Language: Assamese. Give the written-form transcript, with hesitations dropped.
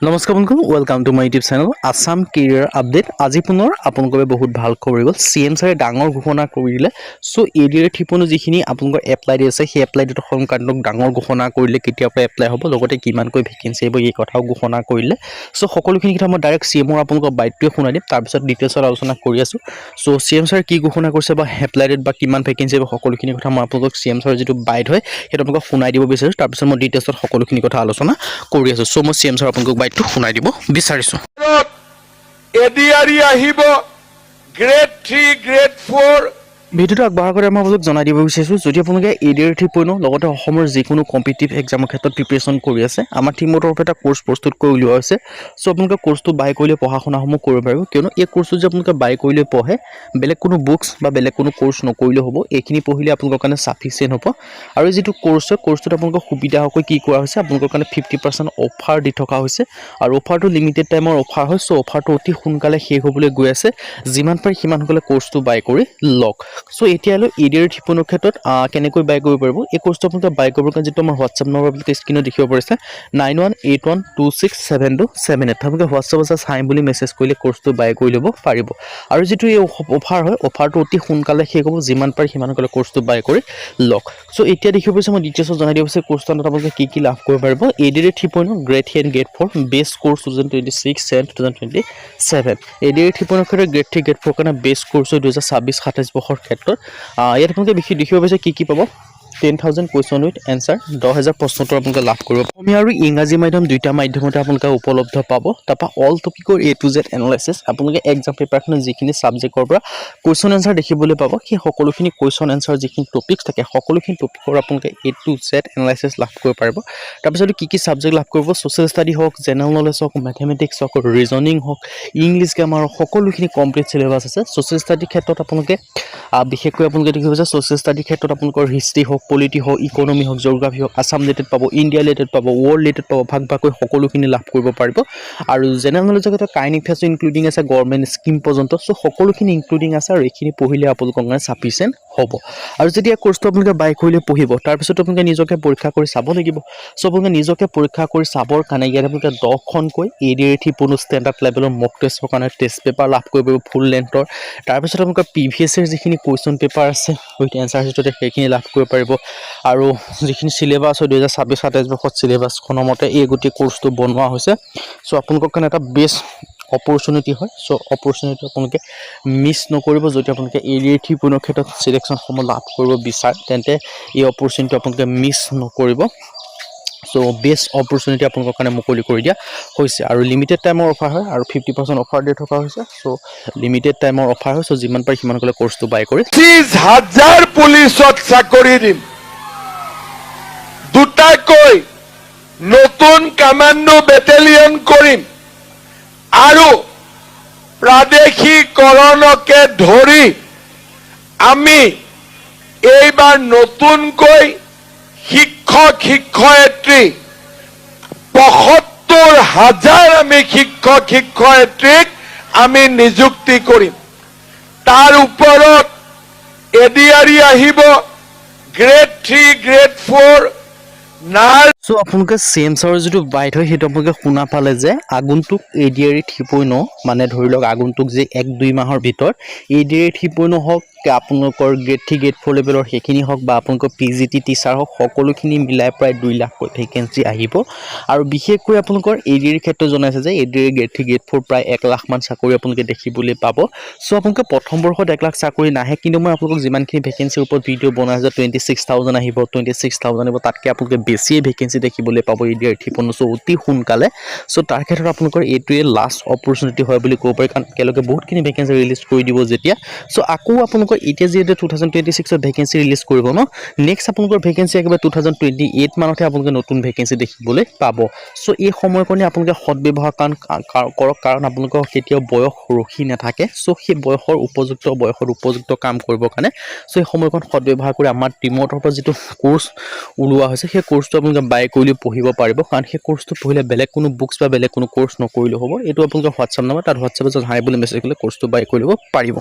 নমস্কাৰ বন্ধু welcome to my YouTube channel Assam career update আজি পুনৰ আপোনালোকৰ বহুত ভাল খবৰ গ'ল CM ছাৰে ডাঙৰ ঘোষণা কৰিলে সো এডিআৰ ঠিপনো যিখিনি আপোনালোকৰ এপ্লাই দি আছে সেই এপ্লাই ডেট সংক্ৰান্তক ডাঙৰ ঘোষণা কৰিলে কেতিয়াৰ পৰা এপ্লাই হ'ব লগতে কিমানকৈ ভেকেন্সি আহিব এই কথাও ঘোষণা কৰিলে সো সকলোখিনি কথা মই ডাইৰেক্ট CM ৰ আপোনালোকক বাইটটোৱে শুনাই দিম তাৰ পিছত ডিটেইলছত আলোচনা কৰি আছো সো CM ছাৰে কি ঘোষণা কৰিছে বা এপ্লাই ডেট বা কিমান ভেকেন্সি আহিব সকলোখিনি কথা মই আপোনালোকক CM ছাৰৰ যিটো বাইট হয় সেইটো আপোনালোকক শুনাই দিব বিচাৰিছো তাৰ পিছত মই ডিটেইলছত সকলোখিনি কথা আলোচনা কৰি আছো সো মই CM ছাৰ আপোনালোকক বাইটটো শুনাই দিব বিচাৰিছো এডিআৰই আহিব গ্ৰেড 3 গ্ৰেড 4 ভিডিওটো আগবঢ়াৰ আগতে মই আপোনালোকক জনাই দিব বিচাৰিছোঁ যদি আপোনালোকে এডিআৰ ঠিপনো লগতে অসমৰ যিকোনো কম্পিটিটিভ এক্সামৰ ক্ষেত্ৰত প্ৰিপেৰেশ্যন কৰি আছে আমাৰ টিমৰ তৰফে এটা কোৰ্চ প্ৰস্তুত কৰি উলিওৱা হৈছে সো আপোনালোকে কোৰ্চটো বাই কৰিলে পঢ়া শুনাসমূহ কৰিব পাৰিব কিয়নো এই কোৰ্চটো যে আপোনালোকে বাই কৰিলে পঢ়ে বেলেগ কোনো বুকছ বা বেলেগ কোনো কোৰ্চ নকৰিলেও হ'ব এইখিনি পঢ়িলে আপোনালোকৰ কাৰণে সাফিচিয়েণ্ট হ'ব আৰু যিটো কোৰ্চ হয় কোৰ্চটোত আপোনালোকক সুবিধা হোৱাকৈ কি কৰা হৈছে আপোনালোকৰ কাৰণে 50% অফাৰ দি থকা হৈছে আৰু অফাৰটো লিমিটেড টাইমৰ অফাৰ হয় সো অফাৰটো অতি সোনকালে শেষ হ'বলৈ গৈ আছে যিমান পাৰে সিমান সোনকালে কোৰ্চটো বাই কৰি লওক সো এতিয়ালৈ এডিআৰ ঠিপনৰ ক্ষেত্ৰত কেনেকৈ বাই কৰিব পাৰিব এই কোৰ্চটো আপোনালোকে বাই কৰিবৰ কাৰণে যিটো আমাৰ হোৱাটছআপ নম্বৰ আপুনি স্ক্ৰীনত দেখিব পাৰিছে 9181267278 আপোনালোকে হোৱাটছআপ আছে চাই বুলি মেছেজ কৰিলে কোৰ্চটো বাই কৰি ল'ব পাৰিব আৰু যিটো এই অফাৰ হয় অফাৰটো অতি সোনকালে শেষ হ'ব যিমান পাৰে সিমান সোনকালে কোৰ্চটো বাই কৰি লওক সো এতিয়া দেখিব পাৰিছে মই ডিটেইলছত জনাই দিব পাৰিছে কোৰ্চটো আপোনালোকে কি লাভ কৰিব পাৰিব এডিআৰ ঠিপনৰ grade 3 and grade 4 best course 2026 and 2027 ADR ঠিপনৰ ক্ষেত্ৰত গ্ৰেড 3 গ্ৰেড 4 কাৰণে বেষ্ট কোৰ্চ 2026-27 বৰ্ষৰ ক্ষেত্ৰত ইয়াত আপোনালোকে দেখিব পাইছে কি পাব 10,000 question with answer 10,000 প্ৰশ্নোত্তৰ আপোনালোকে লাভ কৰিব অসমীয়া আৰু ইংৰাজী মাধ্যম দুইটা মাধ্যমতে আপোনালোকে উপলব্ধ পাব তাৰপা অল টপিকৰ A to Z এনালাইসিস আপোনালোকে এক্সাম পেপাৰখনৰ যিখিনি সাবজেক্টৰ পৰা কোৱেশ্চন আনসাৰ দেখিবলৈ পাব সেই সকলোখিনি কোৱেশ্চন আনসাৰ যিখিনি টপিকছ থাকে সকলোখিনি টপিকৰ আপোনালোকে A to Z এনালাইসিস লাভ কৰিব পাৰিব তাৰপিছত কি সাবজেক্ট লাভ কৰিব সোশ্যাল ষ্টাডি হওক জেনাৰেল নলেজ হওক মেথমেটিক্স হওক ৰিজনিং হওক ইংলিছ গ্ৰামাৰ সকলোখিনি কমপ্লিট সিলেবাস আছে সোশ্যাল ষ্টাডি ক্ষেত্ৰত আপোনালোকে বিশেষকৈ আপোনালোকে দেখিব যে সোশ্যাল ষ্টাডি ক্ষেত্ৰত আপোনালোকৰ হিষ্ট্ৰী হওক পলিটি হওক ইকনমি হওক জিঅ'গ্ৰাফি হওক আসাম ৰিলেটেড পাব ইণ্ডিয়া ৰিলেটেড পাব ৱৰ্ল্ড ৰিলেটেড পাব ভাগভাগকৈ সকলোখিনি লাভ কৰিব পাৰিব আৰু জেনেৰেল নলেজৰ ক্ষেত্ৰত কাৰেণ্ট এফেয়াৰ্ছ ইনক্লুডিং আছে গভৰ্ণমেণ্ট স্কিম পৰ্যন্ত সো সকলোখিনি ইনক্লুডিং আছে আৰু এইখিনি পঢ়িলে আপোনালোকৰ কাৰণে সাফিচিয়েণ্ট হ'ব আৰু যেতিয়া কোৰ্চটো আপোনালোকে বাই কৰিলে পঢ়িব তাৰপিছত আপোনালোকে নিজকে পৰীক্ষা কৰি চাব লাগিব সো আপোনালোকে নিজকে পৰীক্ষা কৰি চাবৰ কাৰণে ইয়াত আপোনালোকে 10খনকৈ এডিআৰ ঠিপনো ষ্টেণ্ডাৰ্ড লেভেলৰ মক টেষ্টৰ কাৰণে টেষ্ট পেপাৰ লাভ কৰিব পাৰিব ফুল লেন্থৰ তাৰপিছত আপোনালোকৰ প্ৰিভিয়াছ যিখিনি কুৱেশ্যন পেপাৰ আছে উইথ এনসাৰ হিষ্টতে সেইখিনি লাভ কৰিব পাৰিব আৰু যিখিনি সিলেবাস হয় 2026-27 বৰ্ষত সিলেবাসখনৰ মতে এই গোটেই কোৰ্চটো বনোৱা হৈছে সো আপোনালোকৰ কাৰণে এটা বেষ্ট অপৰচুনিটি হয় সো অপৰচুনিটি আপোনালোকে মিছ নকৰিব যদি আপোনালোকে এডিআৰ ঠিপনৰ ক্ষেত্ৰত সিলেকশ্যনসমূহ লাভ কৰিব বিচাৰে তেন্তে এই অপৰচুনিটি আপোনালোকে মিছ নকৰিব সো বেষ্ট অপৰচুনিটি আপোনালোকৰ কাৰণে মুকলি কৰি দিয়া হৈছে আৰু লিমিটেড টাইমৰ অফাৰ হয় আৰু 50% অফাৰ দি থকা হৈছে সো লিমিটেড টাইমৰ অফাৰ হয় সো যিমান পাৰে সিমান কলে কোৰ্চটো বাই কৰি 30,000 পুলিচত চাকৰি দিম দুটাকৈ নতুন কমাণ্ডো বেটেলিয়ন কৰিম আৰু প্ৰাদেশিকৰণকে ধৰি আমি এইবাৰ নতুনকৈ শিক্ষয়িত্ৰী ৭৫,০০০ আমি শিক্ষয়িত্ৰীক আমি নিযুক্তি কৰিম তাৰ ওপৰত এডিআৰই আহিব গ্ৰেড 3 গ্ৰেড 4 সো আপোনালোকে CM ছাৰৰ যিটো বাইট হয় সেইটো আপোনালোকে শুনা পালে যে আগন্তুক এডিআৰই ঠিপনো মানে ধৰি লওক আগন্তুক যে 1-2 মাহৰ ভিতৰত এডিআৰই ঠিপনো হওক আপোনালোকৰ গ্ৰেড 3 গ্ৰেড 4 লেভেলৰ সেইখিনি হওক বা আপোনালোকৰ পিজিটি টিচাৰ হওক সকলোখিনি মিলাই প্ৰায় 2 লাখকৈ ভেকেন্সি আহিব আৰু বিশেষকৈ আপোনালোকৰ এডিআৰই ক্ষেত্ৰত জনাইছে যে এডিআৰই গ্ৰেড 3 গ্ৰেড 4 প্ৰায় 1 লাখ মান চাকৰি আপোনালোকে দেখিবলৈ পাব সো আপোনালোকে প্ৰথম বৰ্ষত 1 লাখ চাকৰি নাহে কিন্তু মই আপোনালোকক যিমানখিনি ভেকেন্সিৰ ওপৰত ভিডিঅ' বনাইছে 26,000 আহিব 26,000 আহিব তাতকৈ আপোনালোকে বেছিয়ে ভেকেন্সি দেখিবলৈ পাব এডিআৰই ঠিপনো সো অতি সোনকালে সো তাৰ ক্ষেত্ৰত আপোনালোকৰ এইটোৱে লাষ্ট অপৰচুনিটি হয় বুলি ক'ব পাৰি কাৰণ তেওঁলোকে বহুতখিনি ভেকেন্সি ৰিলিজ কৰি দিব যেতিয়া সো আকৌ আপোনালোকৰ এতিয়া যিহেতু 2026 ত ভেকেন্সি ৰিলিজ কৰিব ন নেক্সট আপোনালোকৰ ভেকেন্সি একেবাৰে 2028 মানতহে আপোনালোকে নতুন ভেকেন্সি দেখিবলৈ পাব সো এই সময়কণে আপোনালোকে সদব্যৱহাৰ কৰক কাৰণ আপোনালোকৰ কেতিয়াও বয়স ৰখি নাথাকে সো সেই বয়সৰ উপযুক্ত কাম কৰিবৰ কাৰণে সো এই সময়কণ সদব্যৱহাৰ কৰি আমাৰ টিমৰ তৰফৰ যিটো কোৰ্চ ওলোৱা হৈছে সেই কোৰ্চটো আপোনালোকে বাই কৰি পঢ়িব পাৰিব কাৰণ সেই কোৰ্চটো পঢ়িলে বেলেগ কোনো বুকছ বা বেলেগ কোনো কোৰ্চ নকৰিলেও হ'ব এইটো আপোনালোকৰ হোৱাটছআপ নম্বৰ তাত হোৱাটছআপত হাই বুলি মেছেজ কৰিলে কোৰ্চটো বাই কৰি ল'ব পাৰিব